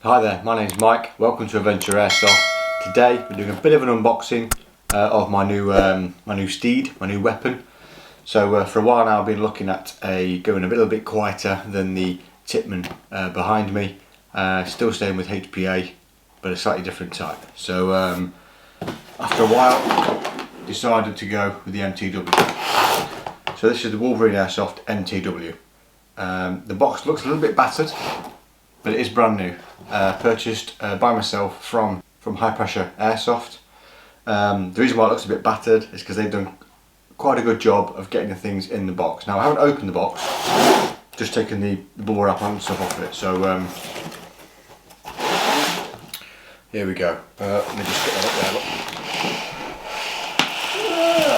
Hi there, my name's Mike. Welcome to Adventure Airsoft. Today we're doing a bit of an unboxing of my new steed, my new weapon. So for a while now I've been looking at going a little bit quieter than the Tippmann behind me. Still staying with HPA, but a slightly different type. So after a while decided to go with the MTW. So this is the Wolverine Airsoft MTW. The box looks a little bit battered, but it is brand new. Purchased by myself from High Pressure Airsoft. The reason why it looks a bit battered is because they've done quite a good job of getting the things in the box. Now I haven't opened the box, just taken the bubble wrap and stuff off it. So here we go. Let me just get that up there.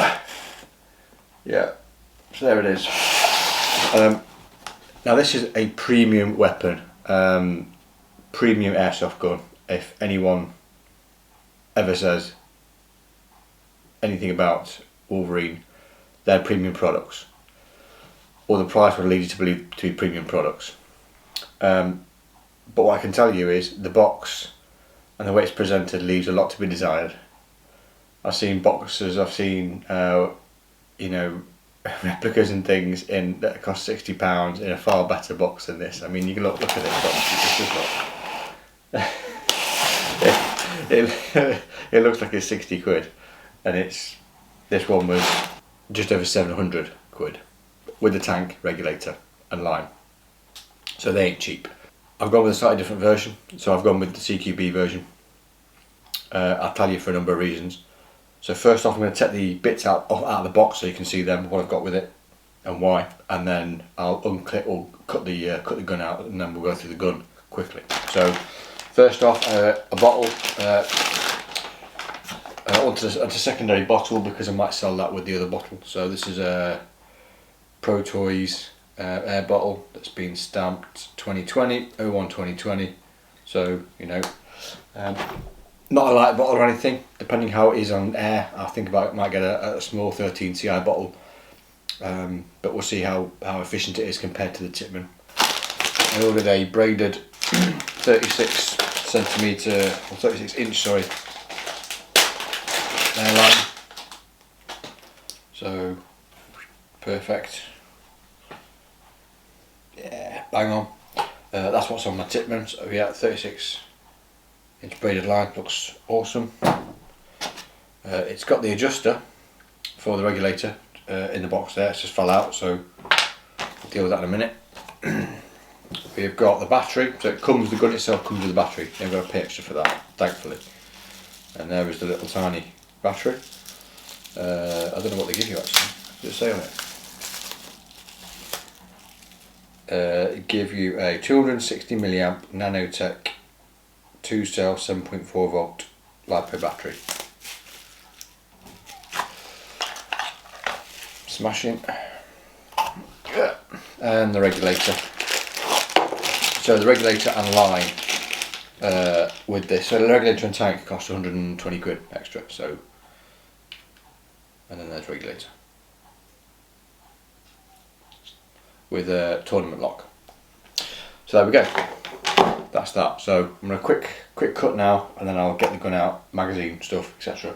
Look. Yeah, so there it is. Now this is a premium weapon. Premium airsoft gun. If anyone ever says anything about Wolverine, they're premium products, or the price would lead you to believe to be premium products. But what I can tell you is the box and the way it's presented leaves a lot to be desired. I've seen boxes, I've seen you know, replicas and things that cost £60 in a far better box than this. I mean, you can look at this box. This is not. It looks like it's 60 quid, and this one was just over 700 quid with the tank, regulator and line. So they ain't cheap. I've gone with a slightly different version, so I've gone with the CQB version. I'll tell you for a number of reasons. So first off, I'm going to take the bits out of the box so you can see them, what I've got with it and why, and then I'll unclip or cut the gun out, and then we'll go through the gun quickly. So first off, a bottle, onto a secondary bottle because I might sell that with the other bottle. So this is a Pro Toys air bottle that's been stamped 2020, 01 2020. So, you know, not a light bottle or anything. Depending how it is on air, I think might get a small 13 CI bottle, but we'll see how efficient it is compared to the Tippmann. I ordered a braided 36 centimetre or 36 inch, sorry, airline. So perfect. Yeah, bang on. That's what's on my Tippmann. So yeah, 36 inch braided line, looks awesome. It's got the adjuster for the regulator in the box there. It's just fell out, so I'll deal with that in a minute. We've got the battery, so the gun itself comes with the battery. You haven't got to pay extra for that, thankfully. And there is the little tiny battery. I don't know what they give you actually. Does it say on it? It give you a 260 milliamp nanotech 2-cell 7.4 volt LiPo battery. Smashing. Yeah. And the regulator. So the regulator and line with this. So the regulator and tank cost 120 quid extra. So, and then there's the regulator with a tournament lock. So there we go. That's that. So I'm gonna quick cut now, and then I'll get the gun out, magazine stuff, etc.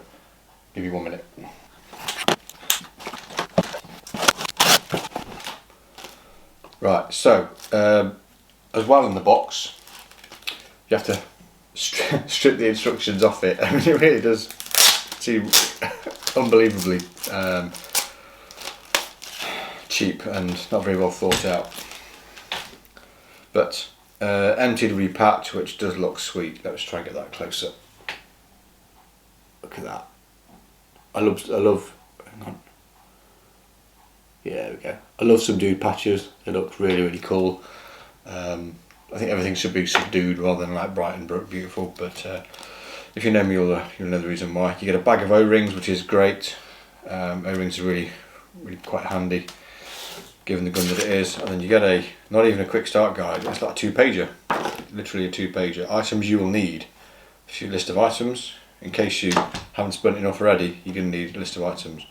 Give you 1 minute. Right. So as well in the box, you have to strip the instructions off it. I mean, it really does seem unbelievably cheap and not very well thought out. But MTW patch, which does look sweet. Let's try and get that closer. Look at that. I love. Hang on. Yeah, there we go. I love subdued patches. They look really cool. I think everything should be subdued rather than like bright and beautiful. But if you know me, you'll know the reason why. You get a bag of O-rings, which is great. O-rings are really quite handy, given the gun that it is. And then you get not even a quick start guide. It's like a 2-pager, literally a 2-pager. Items you will need. A few list of items in case you haven't spent enough already. You're going to need a list of items.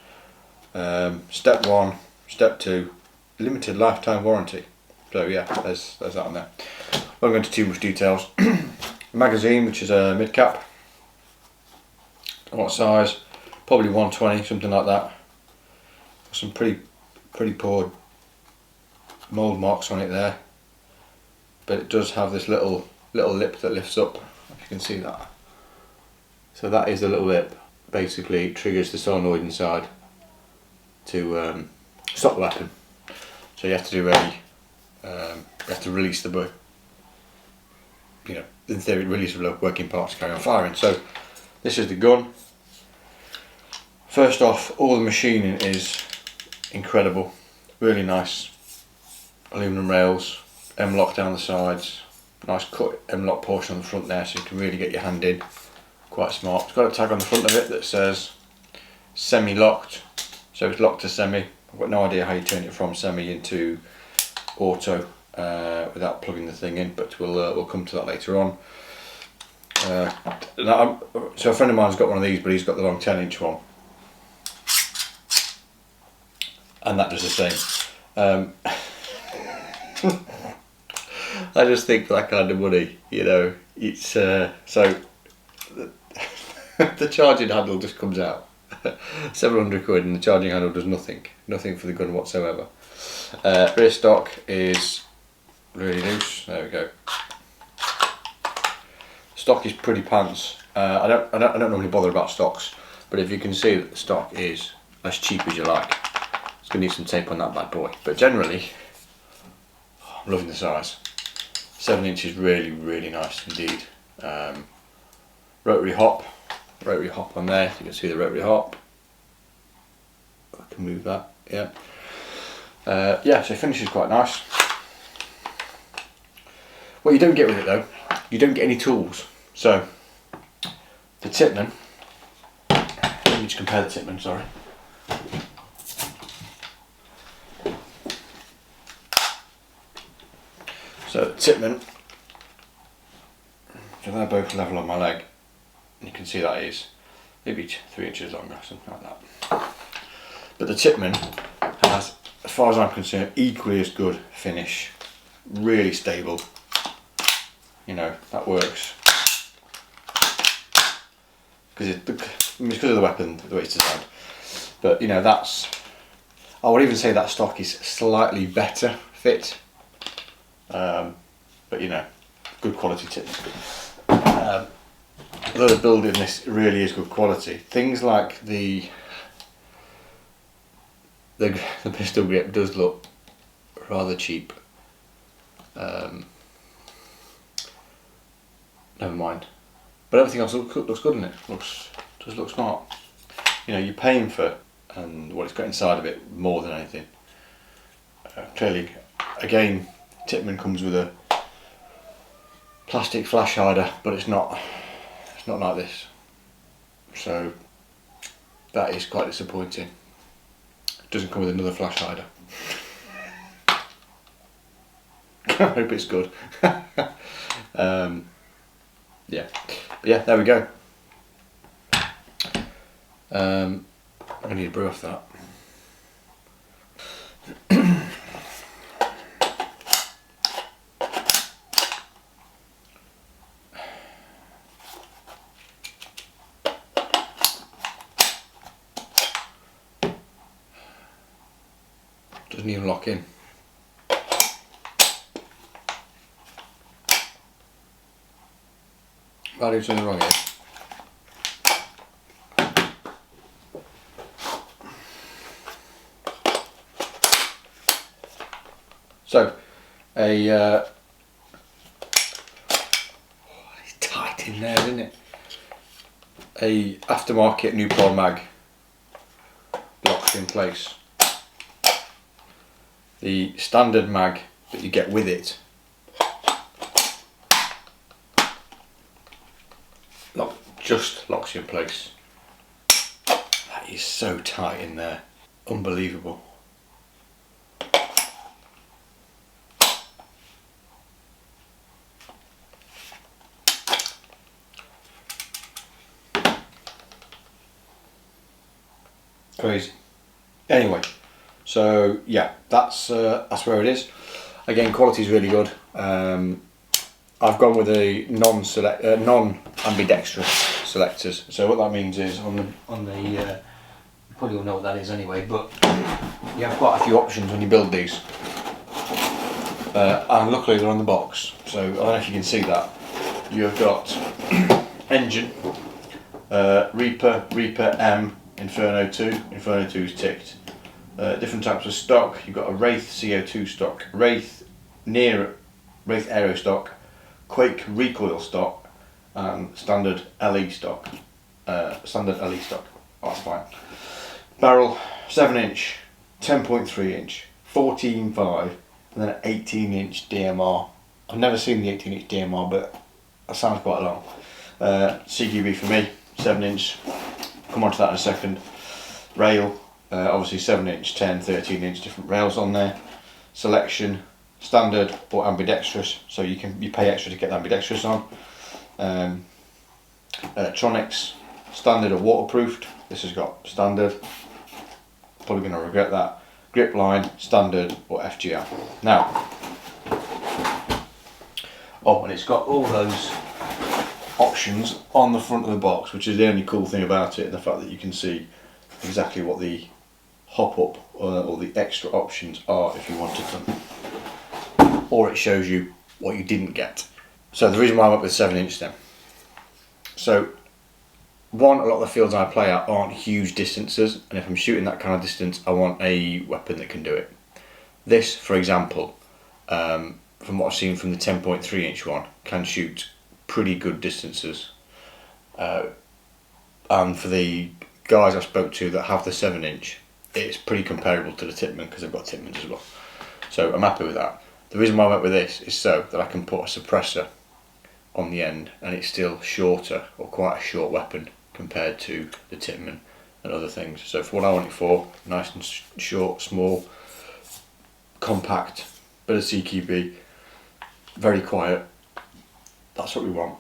Step 1, step 2, limited lifetime warranty. So yeah, there's that on there. won't go into too much details. Magazine, which is a mid cap. What size? Probably 120, something like that. Some pretty poor mould marks on it there, but it does have this little lip that lifts up, if you can see that. So that is the little lip. Basically it triggers the solenoid inside to stop the weapon. So you have to do you have to release the book. You know, in theory, release the working parts to carry on firing. So this is the gun. First off, all the machining is incredible, really nice. Aluminum rails, M-lock down the sides, nice cut M-lock portion on the front there, so you can really get your hand in. Quite smart. It's got a tag on the front of it that says semi-locked, so it's locked to semi. I've got no idea how you turn it from semi into auto without plugging the thing in, but we'll come to that later on. So a friend of mine's got one of these, but he's got the long 10-inch one, and that does the same. I just think for that kind of money, you know, it's so the charging handle just comes out. 700 quid and the charging handle does nothing for the gun whatsoever. Rear stock is really loose. There we go. Stock is pretty pants. I don't normally bother about stocks, but if you can see that the stock is as cheap as you like, it's gonna need some tape on that bad boy. But generally, I'm loving the size. 7 inches, really nice indeed. Rotary hop on there. You can see the rotary hop. I can move that. Yeah. Yeah. So it finishes quite nice. What you don't get with it though, you don't get any tools. So the Tipman. Let me just compare the Tipman. Sorry. So the Tipman. So they're both level on my leg. You can see that is maybe 3 inches longer, something like that. But the Tipman has, as far as I'm concerned, equally as good finish. Really stable. You know, that works. Because of the weapon, the way it's designed. But you know, I would even say that stock is slightly better fit. But you know, good quality Tipman. Although the build in this really is good quality, things like the pistol grip does look rather cheap. Never mind, but everything else looks good in it. Does look smart. You know, you're paying for and what it's got inside of it more than anything. Clearly, again, Tipman comes with a plastic flash hider, but it's not like this, so that is quite disappointing. It doesn't come with another flash hider. I hope it's good. Yeah, but yeah, there we go. I need to brew off that. Doesn't even lock in. If I do something wrong here. So, it's tight in there, isn't it? A aftermarket Nuprol mag locks in place. The standard mag that you get with it just locks you in place. That is so tight in there, unbelievable. Crazy. Anyway, so yeah, that's where it is. Again, quality is really good. I've gone with a non-ambidextrous selectors. So what that means is you probably all know what that is anyway, but you have quite a few options when you build these. And luckily they're on the box, so I don't know if you can see that. You've got engine, Reaper, Reaper M, Inferno 2. Inferno 2 is ticked. Different types of stock. You've got a Wraith CO2 stock, Wraith Aero stock, Quake recoil stock, and standard LE stock. Standard LE stock. Oh, that's fine. Barrel 7-inch, 10.3-inch, 14.5, and then an 18-inch DMR. I've never seen the 18-inch DMR, but that sounds quite long. CQB for me, 7-inch. Come on to that in a second. Rail, obviously 7-inch, 10, 13-inch, different rails on there. Selection, standard or ambidextrous, so you pay extra to get the ambidextrous on. Electronics, standard or waterproofed. This has got standard. Probably going to regret that. Grip line, standard or FGL. Now, and it's got all those options on the front of the box, which is the only cool thing about it, the fact that you can see exactly what the hop up or the extra options are if you wanted them, or it shows you what you didn't get. So the reason why I went with 7-inch then, so one, a lot of the fields I play at aren't huge distances, and if I'm shooting that kind of distance I want a weapon that can do it. This, for example, from what I've seen from the 10.3-inch one, can shoot pretty good distances, and for the guys I spoke to that have the 7-inch, it's pretty comparable to the Tipman, because they've got Tipmans as well, so I'm happy with that. The reason why I went with this is so that I can put a suppressor on the end and it's still shorter, or quite a short weapon compared to the Tipman and other things. So for what I want it for, nice and short, small, compact, bit of CQB, very quiet, that's what we want.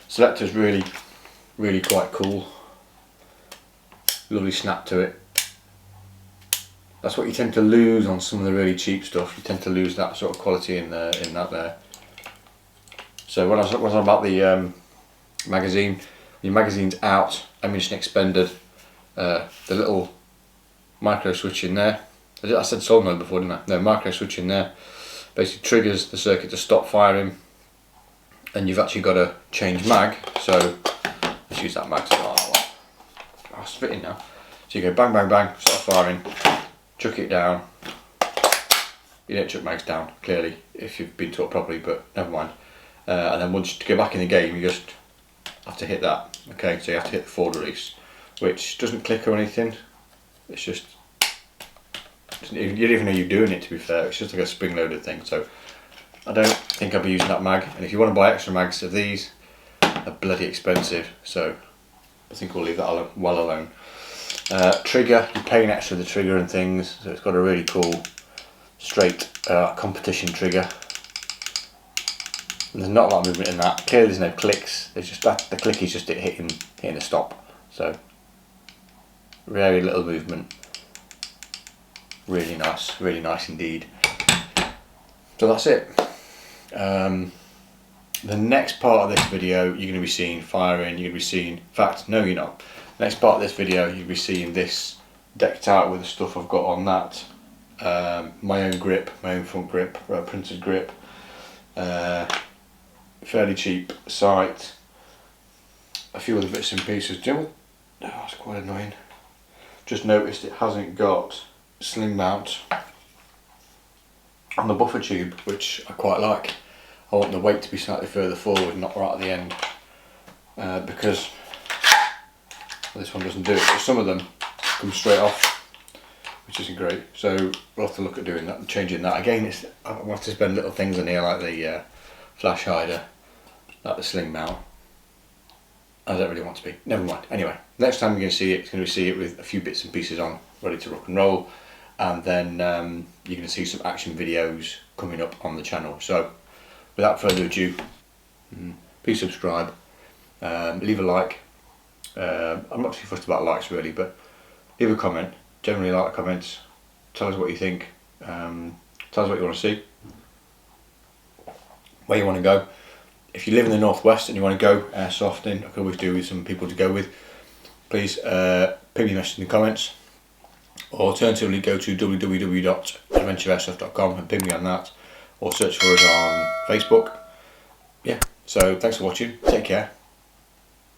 Selector's really quite cool, lovely snap to it. That's what you tend to lose on some of the really cheap stuff. You tend to lose that sort of quality in that there. So when I was on about the magazine, the magazine's out, ammunition expended, the little micro switch in there. I said solenoid before, didn't I? No, micro switch in there. Basically triggers the circuit to stop firing, and you've actually got to change mag. So let's use that mag. Oh, it's fitting now. So you go bang, bang, bang, start firing, chuck it down. You don't chuck mags down, clearly, if you've been taught properly, but never mind. And then once you go back in the game, you just have to hit that. Okay, so you have to hit the forward release, which doesn't click or anything. It's just, you don't even know you're doing it, to be fair. It's just like a spring-loaded thing. So I don't think I'll be using that mag. And if you want to buy extra mags of these, they're bloody expensive. So I think we'll leave that well alone. Trigger, you're paying extra for the trigger and things. So it's got a really cool straight competition trigger. There's not a lot of movement in that. Clearly there's no clicks. There's just that, the click is just it hitting the stop. So very little movement. Really nice indeed. So that's it. The next part of this video you're going to be seeing firing. You're going to be seeing, in fact no you're not. Next part of this video you'll be seeing this decked out with the stuff I've got on that. My own grip, my own front grip, printed grip. Fairly cheap sight. A few other bits and pieces. Do you know what? Oh, that's quite annoying. Just noticed it hasn't got sling mount on the buffer tube, which I quite like. I want the weight to be slightly further forward, not right at the end, because this one doesn't do it. But some of them come straight off, which isn't great. So we'll have to look at doing that and changing that. Again, I want to spend little things in here like the flash hider, like the sling mount. I don't really want to be. Never mind. Anyway, next time you're going to see it, it's going to see it with a few bits and pieces on, ready to rock and roll, and then you're going to see some action videos coming up on the channel. So, without further ado, please subscribe, leave a like. I'm not too fussed about likes really, but leave a comment. Generally like the comments. Tell us what you think. Tell us what you want to see. where you want to go. If you live in the northwest and you want to go airsofting, I could always do with some people to go with. Please ping me a message in the comments, or alternatively go to www.adventureairsoft.com and ping me on that, or search for us on Facebook. Yeah, so thanks for watching, take care.